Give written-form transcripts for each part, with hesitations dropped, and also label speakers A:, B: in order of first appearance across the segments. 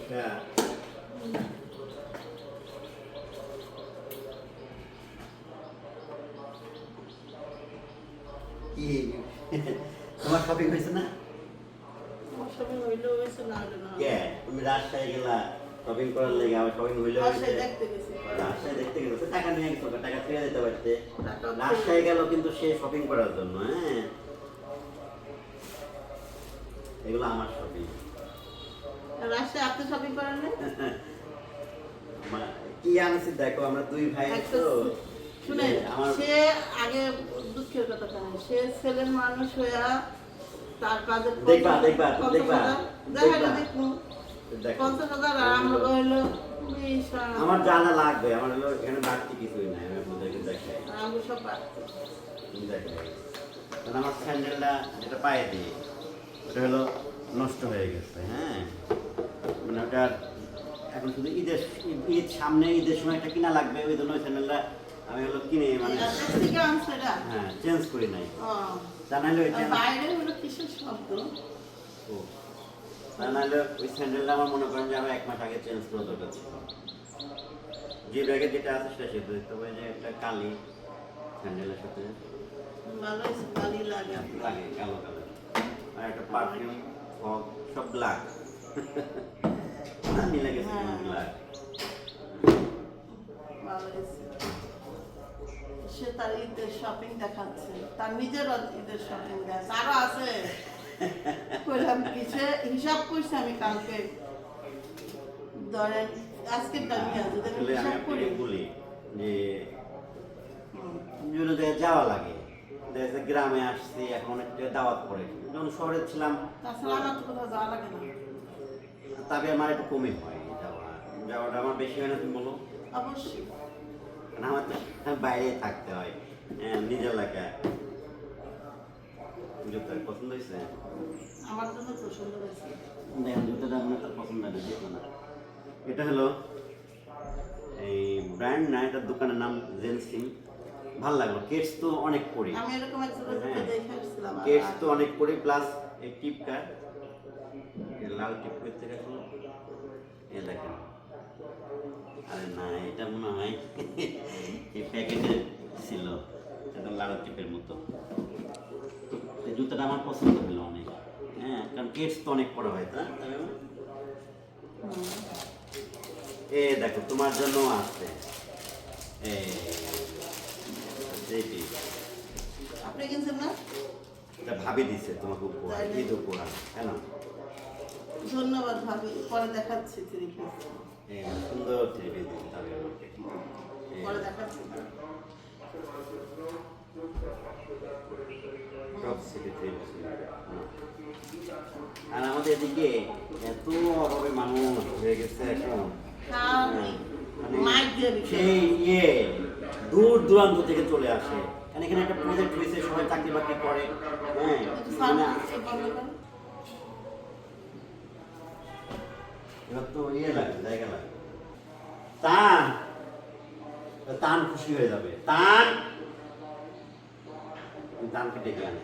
A: হ্যাঁ কি তোমার শপিং হয়েছে না? কে তুমি রাজশাহী গেলা শপিং করার লেগে? আমার শপিং হইলো রাজশাহী দেখতে গেছে, টাকা নিয়ে গেছো, টাকা ফিরে দিতে পারতে। রাজশাহী গেল কিন্তু সে শপিং করার জন্য। হ্যাঁ এগুলো আমার শপিং।
B: রাজশাহী আপনি শপিং করেন না?
A: কি আনছি দেখো, আমরা দুই ভাই তো।
B: শুনে সে আগে দুঃখের কথা জানে, সে ছেলের মানুষ হইয়া তার কাজে
A: দেখবা দেখবা দেখবা
B: দেখুন 50,000 আর আমরা হইলো
A: আমার জানা লাগবে, আমার হলো এখানে বাড়তি কিছুই নাই। আমি আপনাদেরকে দেখাই,
B: আমরা সব পাচ্ছি
A: দেখাই। কারণ আমার স্যান্ডেলটা যেটা পায়ে দিই ওটা হলো নষ্ট হয়ে গেছে। হ্যাঁ মানে ওটা এখন শুধু ঈদ সামনে, ঈদের সময় একটা কিনা লাগবে, ওই জন্য ওই স্যান্ডেলটা আমি হলো কিনে মানে হ্যাঁ চেঞ্জ করি নাই। তা নাহলে ওই ওই স্যান্ডেলটা আমার মনে করেন যে আমার 1 মাস আগে চেঞ্জ করা দরকার ছিল। যে ব্যাগে যেটা আছে সেটা শেষ হয়ে তবে যে একটা কালি স্যান্ডেলের সাথে লাগে কালো কালার, আর একটা পারফিউম ফগ সব ব্ল্যাক না মিলে গেছে ব্ল্যাক।
B: সে তার ঈদের শপিং দেখাচ্ছে, তার নিজের ঈদের শপিং দেখাচ্ছে, আরো আছে কইলাম কি সে হিসাব করছে। আমি কালকে ধরেন আজকের টাইমে আছে যদি হিসাব করি
A: বলি যে বিভিন্ন জায়গায় যাওয়া লাগে, গ্রামে আসছি এখন একটা দাওয়াত পড়ে, যখন শহরে ছিলাম
B: তাছাড়া আমার তো কোথাও যাওয়া লাগে না,
A: তবে আমার একটু কমই হয় যাওয়াটা আমার বেশি হয় না। তুমি বলো?
B: অবশ্যই
A: আমার তো বাইরে থাকতে হয়, নিজের এলাকায়। জুতা পছন্দ হয়েছে?
B: আমার জন্য পছন্দ হয়েছে।
A: দেখেন জুতাটা আপনার তার পছন্দ হয়েছে না? এটা হলো এই ব্র্যান্ড না, এটার দোকানের নাম জেনসিং। ভালো লাগলো। কেটস তো অনেক পরি,
B: আমি এরকম একটা জুতা দেখে আসছিলাম।
A: কেটস তো অনেক পরি, প্লাস এই টিপকার লাল টিপ করতে গেছিল। এ দেখেন, আরে না এটা মনে হয় এই প্যাকেটে ছিল, এটা লাল টিপের মতো। এই জুতাটা আমার পছন্দ হলো অনেক। হ্যাঁ কারণ কেটস তো অনেক পড়া হয়, তা এ দেখো তোমার জন্য আছে।
B: আপনি কিনছেন না?
A: এটা ভাবি দিছে তোমাকে উপহার, ঈদ উপহার। কেন?
B: ধন্যবাদ ভাবি, পরে দেখাচ্ছি 3 পিস।
A: সুন্দর 3 পিস দিন তবে আমাকে
B: পরে দেখাচ্ছি।
A: আর আমাদের এদিকে এত অভাবে মানুষ হয়ে গেছে এখন, সেই দূর দূরান্ত থেকে চলে আসে। এখানে একটা প্রজেক্ট হয়েছে, সবাই চাকরি বাকরি করে। এবার তো লাগে, জায়গা লাগে। টান টান খুশি হয়ে যাবে। টান টানকে ডেকে আনে।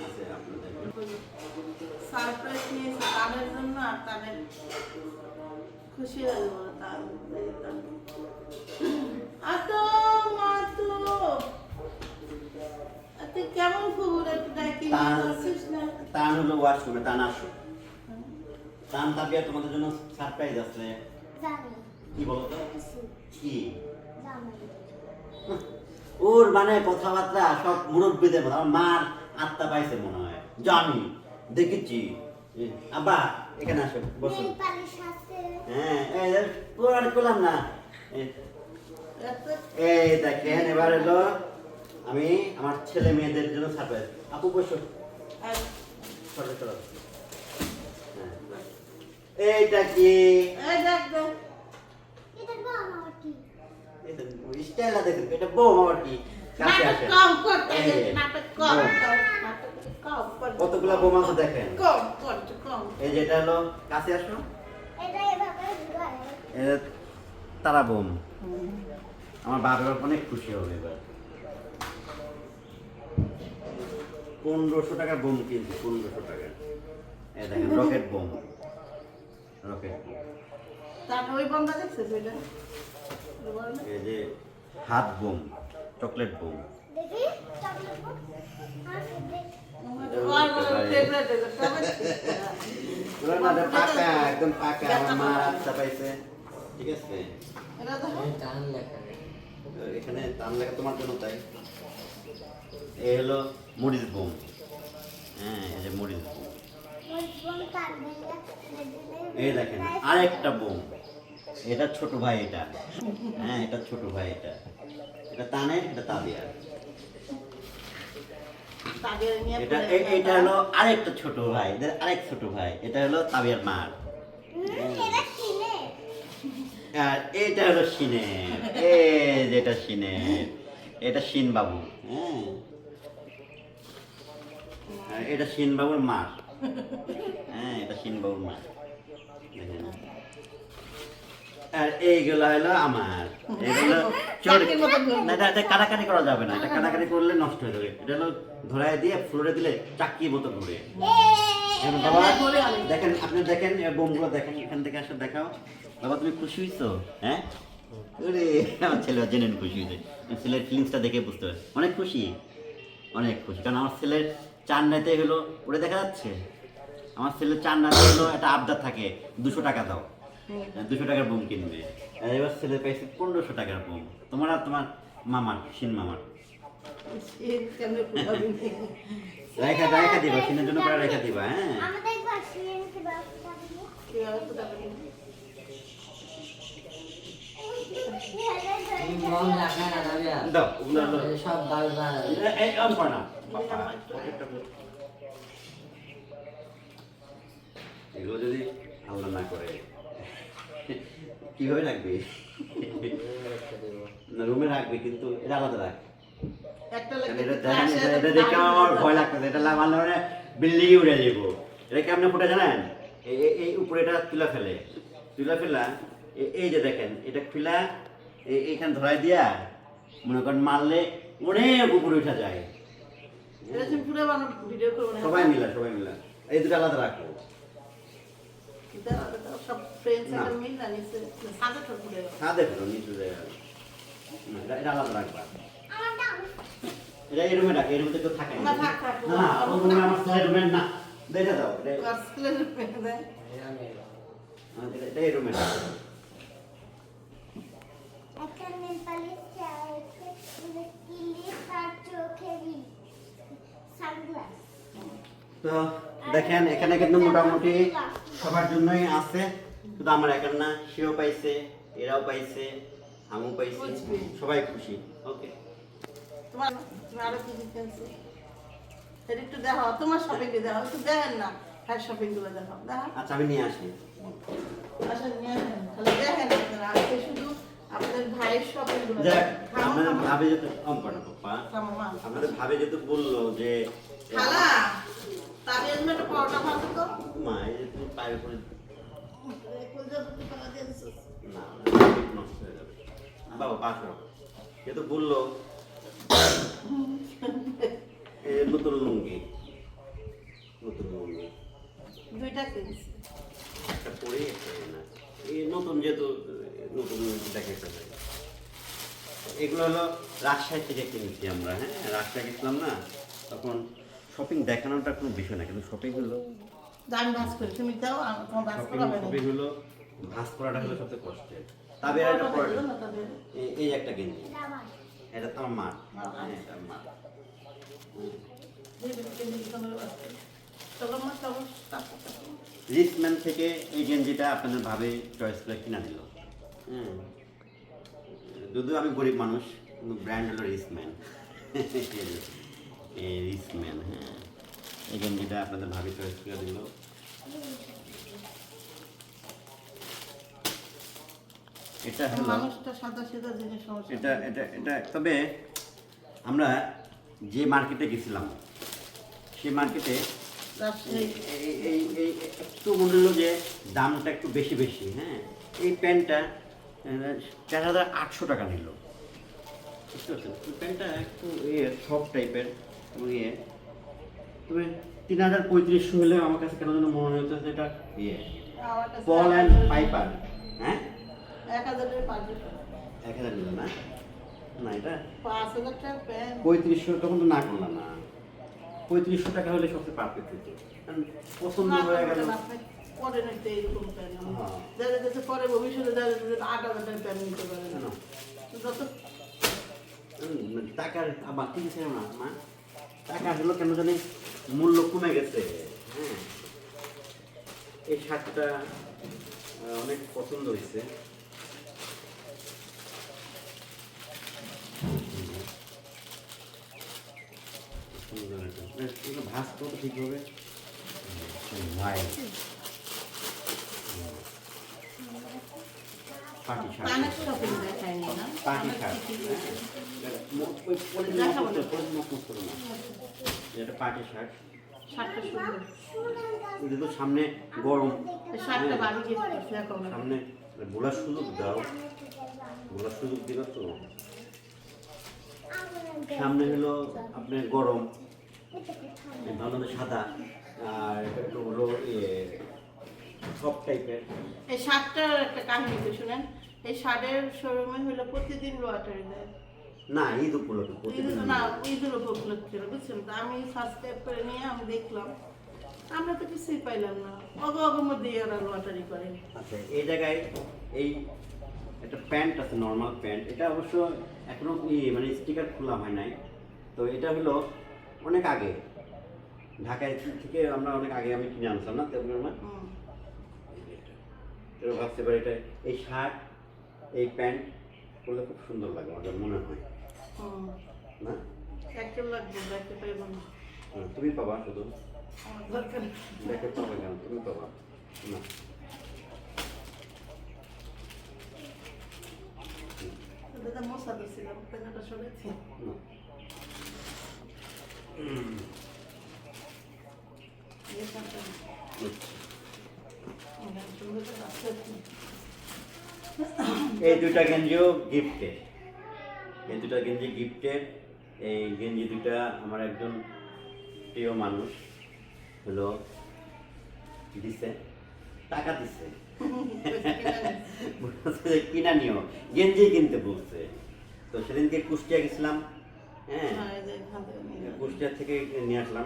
A: আছে আপনাদের
B: সারপ্রাইজ নিয়েছে তাদের জন্য, আর তাদের খুশি হয়ে যাবো। তুই কেমন খবর?
A: টান হলো ওয়াশরুমে। টান আসো, টান তাবিয়া তোমাদের জন্য সারপ্রাইজ আছে। কি বলো তো? কি ওর মানে কথাবার্তা সব মুরব্বীদের মতো। আমার মার আত্মা পাইছে মনে হয়, জানি দেখেছি। আব্বা এখানে আসো, বসো। হ্যাঁ পুরান করলাম না। এই দেখেন এবার এলো আমি আমার ছেলে মেয়েদের জন্য সারপ্রাইজ। আপু বসো। এইটা কি? স্টাইল দেখুন, এটা বউ আমার কি কাছে আসে। কতগুলা বোম আছে দেখেন। এই যেটা হলো কাছে আসো, তারা বোম। আমার বাবার অনেক খুশি হবে এবার। 1500 টাকার বোম কিনছি, 1500 টাকা। এই দেখেন রকেট বোম। রকেট।
B: তারপর ওই বন্ধা দেখছে সেটা
A: এই যে হাত বোম, চকলেট বোম।
C: দেখি চকলেট বক
A: পুরো না পাকা, একদম পাকা। আমার মা আচ্ছা পাইছে, ঠিক আছে। এখানে টান লেখা তোমার জন্য তাই। এই হলো মরিচ বোম। হ্যাঁ, এই যে মরিচ বোম। এই দেখেন আরেকটা বোম। এটা ছোট ভাই, এটা হ্যাঁ, এটা ছোট ভাই, এটা এটা তানের, এটা তাবিয়ার। এটা এটা হলো আরেকটা ছোট ভাই, এদের আরেক ছোট ভাই, এটা হলো তাবিয়ার মার।
C: এটা কিনে
A: আর এটা হলো সিনের, এই যেটা সিনের, এটা সিন বাবু। হ্যাঁ, আর এটা সিন বাবুর মার। হ্যাঁ, এটা সিন বাবুর মার। দেখেন। আর এইগুলো হলো আমার। এগুলো না, এটা কাটাকাটি করা যাবে না। এটা কাটাকাটি করলে নষ্ট হয়ে যাবে। এটা হলো ধরায় দিয়ে ফ্লোরে দিলে চাকির মতো ঘুরে। এখন বাবা দেখেন, আপনি দেখেন বোমগুলো দেখেন, এখান থেকে আসলে দেখাও। বাবা তুমি খুশি হয়েছো? হ্যাঁ, ওরে আমার ছেলে জেনে খুশি হয়েছে। ছেলের ফিলিংসটা দেখে বুঝতে পারছি, অনেক খুশি, অনেক খুশি। কারণ আমার ছেলের চার রাতে হলো, ওটা দেখা যাচ্ছে, আমার ছেলের চার রাতে হলো একটা আবদার থাকে, 200 টাকা দাও, 200 টাকার বোম কিনবে। আর এবার ছেলে পাইছে 1500 টাকার বোম। তোমার আর তোমার মামার, সিন মামার। রেখা রেখা দিবা, সিনের জন্য করে রেখা দিবা। হ্যাঁ,
C: আমাদের বাসিয়ে নিতে ব্যবস্থা করবো
D: মন রাখা না দাবিয়া
A: দাও ওগুলো দাও।
D: সব বারবার
A: এই অন কর না বাবা, এগুলো যদি আল্লাহ না করে কিভাবে রাখবি? না, রুমে রাখবি, কিন্তু এটা আলাদা রাখ।
B: একটা
A: কারণ এটা দেখেন, এটা দেখে আমার ভয় লাগতেছে। এটা মানে বিল্ডিংয়ে উড়ে যাবো। এটা কেমনে ফুটে জানেন? এই উপরে এটা তুলা ফেলে, তুলা ফেলা এই যে দেখেন, এটা খুলা এইখানে ধরাই দিয়া মনে করেন মারলে অনেক উপরে উঠা যায়।
B: এরকম পুরো ভিডিও করবো না
A: সবাই মিলা, সবাই মিলা। এই দুটো আলাদা রাখো।
B: সব ফ্রেন্ডস একটা মিল না নিচে সাদা তো পুরো
A: সাদে ফেলো, নিচে যায়। এটা আলাদা রাখবা।
C: আমার দাম
A: এটা এই রুমে রাখ, এর মধ্যে কেউ থাকে
B: না, থাক, থাক।
A: না, ওই রুমে আমার ছেলের রুমে না, দেখে দাও।
B: ক্লাসের পেয়ে দেয়
A: এটা এই রুমে রাখ।
C: একটা নেপালি চাইছে ক্লিপ আর চোখেরই সানগ্লাস
A: তো দেখেন, এখানে কিন্তু মোটামুটি সবার জন্যই আছে, শুধু আমার একার না। সেও পাইছে, এরাও পাইছে, আমিও পাইছি, সবাই খুশি। ওকে,
B: তোমার তুমি আরো কি কিনছো এটা একটু দেখো, তোমার শপিং এ দেখো, একটু দেখেন না হ্যাঁ শপিং গুলো দেখো দেখো
A: আচ্ছা আমি নিয়ে আসি।
B: আচ্ছা নিয়ে আসেন, তাহলে দেখেন আপনারা আজকে শুধু আপনাদের ভাইয়ের শপিং গুলো
A: যাক,
B: খামো
A: আপনাদের
B: খামো
A: ভাবে যেহেতু পাপা,
B: খামো মা
A: আপনাদের ভাবে যেহেতু বললো যে
B: খালা তার জন্য একটা পরোটা ভাজো তো
A: মা, এই যে তুমি পায়ের উপরে
B: কুলজা দুটো টাকা দিয়ে দিছো
A: না, নষ্ট হয়ে যাবে বাবা, পাশো যেহেতু বললো নতুন লুঙ্গি, নতুন লুঙ্গি
B: দুইটা কিনছি
A: একটা পরে একটা না, এই নতুন যেহেতু নতুন দেখে ফেলে। এগুলো হলো রাজশাহী থেকে কিনেছি আমরা। হ্যাঁ, রাজশাহী গেছিলাম না, তখন শপিং দেখানোটা কোনো বিষয় না, কিন্তু শপিং হলো,
B: দাম ভাজ করে তুমি দাও আর তোমার ভাজ করা হবে
A: শপিং হলো ভাস করাটা হলো সবচেয়ে কষ্টের। তবে একটা পরে এই একটা গেঞ্জি,
C: দাবার
A: এটা তো আমার মার। হ্যাঁ, এটা আমার মার।
B: চলো মা চলো
A: রিচম্যান থেকে এই গেঞ্জিটা আপনাদের ভাবে চয়েস করে কিনা দিল। হ্যাঁ, যদিও আমি গরিব মানুষ, কিন্তু ব্র্যান্ড হলো রিচম্যান। রিচম্যান, হ্যাঁ, এই গেঞ্জিটা আপনাদের ভাবে চয়েস করে দিল। এটা হলো,
B: মানুষটা সাদা সিধা জিনিস সমস্যা
A: এটা এটা এটা তবে আমরা যে মার্কেটে গেছিলাম, সেই মার্কেটে
B: রাজশাহী
A: এই এই এই একটু মনে হলো যে দামটা একটু বেশি বেশি। হ্যাঁ, এই প্যান্টটা 4800 টাকা নিল, বুঝতে পারছেন? এই প্যান্টটা একটু সফট টাইপের, ইয়ে, তবে 3350 হলে আমার কাছে কেন যেন মনে হচ্ছে যে এটা ইয়ে
B: আমার কাছে
A: পল অ্যান্ড পাইপার। হ্যাঁ
B: 1000 পারবে
A: 1000 নিল না? না এটা
B: 5000 টাকার প্যান্ট
A: 3500 তখন তো না করলাম না। 3500 টাকা হলে সবচেয়ে পারফেক্ট হতো। কারণ পছন্দ হয়ে গেল।
B: পরে নিতে এরকম প্যান্ট
A: হ্যাঁ।
B: যাদের কাছে পরে ভবিষ্যতে যাদের 8000 টাকার প্যান্ট নিতে পারে
A: কেন?
B: না যত
A: টাকার আবার ঠিক আছে না মা, টাকা হলো কেন জানি মূল্য কমে গেছে। হ্যাঁ এই শার্টটা অনেক পছন্দ হয়েছে। ভাস তো ঠিক হবে। পার্টি শার্ট,
B: অনেক শপিং দেখায়নি না
A: পার্টি শার্ট। এটা পার্টি শার্ট।
B: শার্টটা সুন্দর
A: এটা তো সামনে গরম,
B: এই শার্টটা বাড়ি গিয়ে করছে এখন
A: সামনে বলার সুযোগ দাও, বলার সুযোগ দিল তো। সামনে হলো আপনার গরম, ভালো সাদা, আর একটু হলো সব টাইপের।
B: এই শার্টটার একটা কাহিনী তো শুনেন, এই শার্টের শোরুমে হলো প্রতিদিন লটারি দেয়।
A: না ঈদ উপলক্ষে প্রতিদিন
B: না ঈদের উপলক্ষে বুঝছেন তো, আমি সাবস্ক্রাইব করে নিয়ে আমি দেখলাম, আমরা তো কিছুই পাইলাম না, অগের মধ্যে ওরা লটারি করে।
A: আচ্ছা এই জায়গায় এই একটা প্যান্ট আছে, নর্মাল প্যান্ট। এটা অবশ্য এখনো মানে স্টিকার খোলা হয় নাই। তো এটা হলো অনেক আগে ঢাকায় থেকে আমরা অনেক আগে আমি কিনে আনছিলাম না, তেমন না এরকম ভাবতে পারি। এটা এই শার্ট এই প্যান্ট করলে খুব সুন্দর লাগে আমার মনে হয় না?
B: একটা লাগবে, দেখতে পাইব না,
A: তুমি পাবা শুধু,
B: আমার দরকার নেই।
A: দেখে পাবা কেন, তুমি পাবা না।
B: দাদা মশা দিচ্ছিলাম, পেনাটা সরেছি।
A: না।
B: এই শার্টটা সুন্দর করে আছে।
A: এই দুইটা গেঞ্জিও গিফটের, এই দুটা গেঞ্জি গিফটের। এই গেঞ্জি দুটা আমার একজন প্রিয় মানুষ হলো দিছে, টাকা দিছে, কিনা নিও, গেঞ্জি কিনতে বলছে। তো সেদিনকে কুষ্টিয়া গেছিলাম। হ্যাঁ কুষ্টিয়া থেকে নিয়ে আসলাম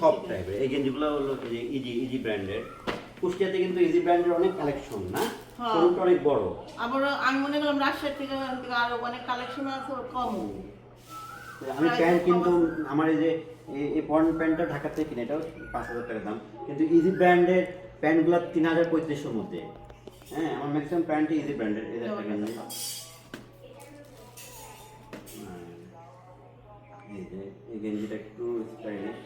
A: সব টাইপের এই গেঞ্জিগুলো হলো ইজি ব্র্যান্ডের। কুষ্টিয়াতে কিন্তু ইজি ব্র্যান্ডের অনেক কালেকশন না, শোরুমটা অনেক বড়।
B: আবার আমি মনে করলাম রাজশাহী থেকে আরো অনেক কালেকশন আছে, কম।
A: আমি প্যান্ট কিন্তু আমার এই যে এই প্যান্টটা ঢাকা থেকে কিনে, এটাও 5000 টাকা দাম, কিন্তু ইজি ব্র্যান্ডের প্যান্টগুলো 3000-3500 মধ্যে। হ্যাঁ আমার ম্যাক্সিমাম প্যান্ট ইজি ব্র্যান্ডের। এই একটা গেঞ্জি, এই যে এই গেঞ্জিটা একটু স্টাইলিশ,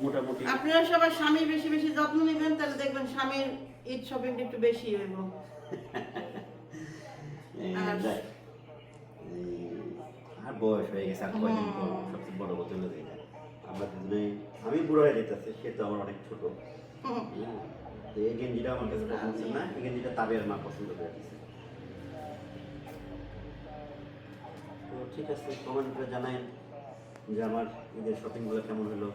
A: মোটামুটি।
B: আপনারা সবাই স্বামীর বেশি বেশি যত্ন নেবেন, তাহলে দেখবেন স্বামীর ঈদ শপিং একটু বেশি হইব।
A: আর বয়স হয়ে গেছে, আর কয়দিন পর সবচেয়ে বড় কথা হলো যেটা আমরা দুজনে, আমি বুড়ো হয়ে যেতেছে, সে তো আমার অনেক ছোট। তো এই গেঞ্জিটা আমার কাছে পছন্দ না, এই গেঞ্জিটা তাবের মা পছন্দ করে দিচ্ছে। তো ঠিক আছে, কমেন্ট করে জানায়েন যে আমার ঈদের শপিংগুলো কেমন হলো।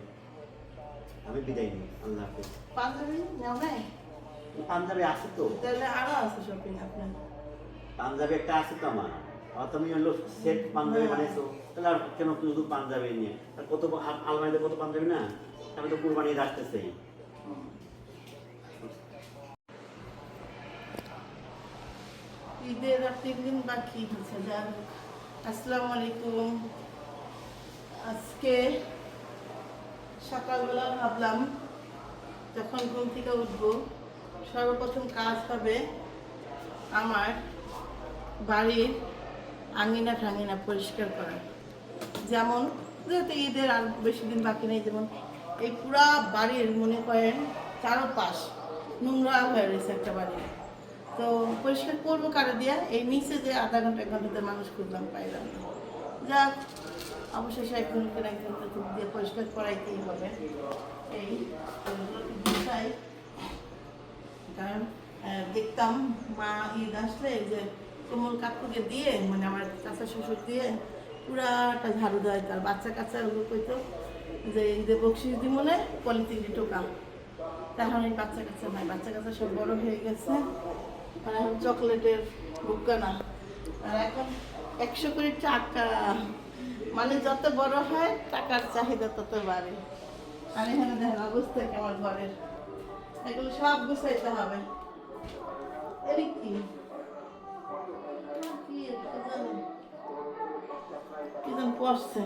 A: আমি বিদায় নিই, আল্লাহ হাফেজ।
B: পাঞ্জাবি নেও নাই?
A: পাঞ্জাবি আছে তো,
B: তাহলে আরো আছে শপিং আপনার।
A: পাঞ্জাবি একটা আছে তো আমার। আর তুমি হলো সেট পাঞ্জাবি বানিয়েছো, তাহলে আর কেন শুধু পাঞ্জাবি নিয়ে? আর কত আলমারিতে কত পাঞ্জাবি না, আমি তো কুরবানি ঈদ আসতেছে।
B: ঈদের আর 3 দিন বাকি আছে। যাক, আসসালামু আলাইকুম। আজকে সকালবেলা ভাবলাম যখন ঘুম থেকে উঠবো, সর্বপ্রথম কাজ হবে আমার বাড়ির আঙিনা ঠাঙিনা পরিষ্কার করা। যেমন যেহেতু ঈদের আর বেশি দিন বাকি নেই, যেমন এই পুরা বাড়ির মনে করেন চারোপাশ নোংরা হয়ে রয়েছে একটা বাড়ি। তো পরিষ্কার করবো কারে দিয়া? এই নিচে যে আধা ঘন্টা 1 ঘন্টাতে মানুষ খুঁজলাম, পাইলাম না। যাক, অবশেষে 1 ঘন্টা দিয়ে পরিষ্কার করাইতেই হবে। এই বিষয়, কারণ দেখতাম মা ঈদ আসলে যে কোমল কাকুকে দিয়ে, মানে আমার চাচা শ্বশুর দিয়ে পুরাটা ঝাড়ু দেয়, তার বাচ্চা কাচ্চা ওগুলো কইতো যে ঈদে বকশিস দিমনে পলিথিনে টোকা। এখন এই বাচ্চা কাচ্চা নাই, বাচ্চা কাচ্চা সব বড় হয়ে গেছে। আর এখন চকলেটের বুকা না, আর এখন 100 করে টাকা, মানে যত বড় হয় টাকার চাহিদা তত বাড়ে। আর এখানে দেখেন অবস্থা কেমন ঘরের, এগুলো সব গুছাইতে হবে। এর কি কি জানেন, কি যেন পড়ছে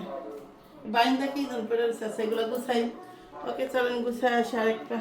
B: বাইন্দা, কি যেন পেরেছে, সেগুলো গুছাই। ওকে চলেন গুছাই আসে আরেকটা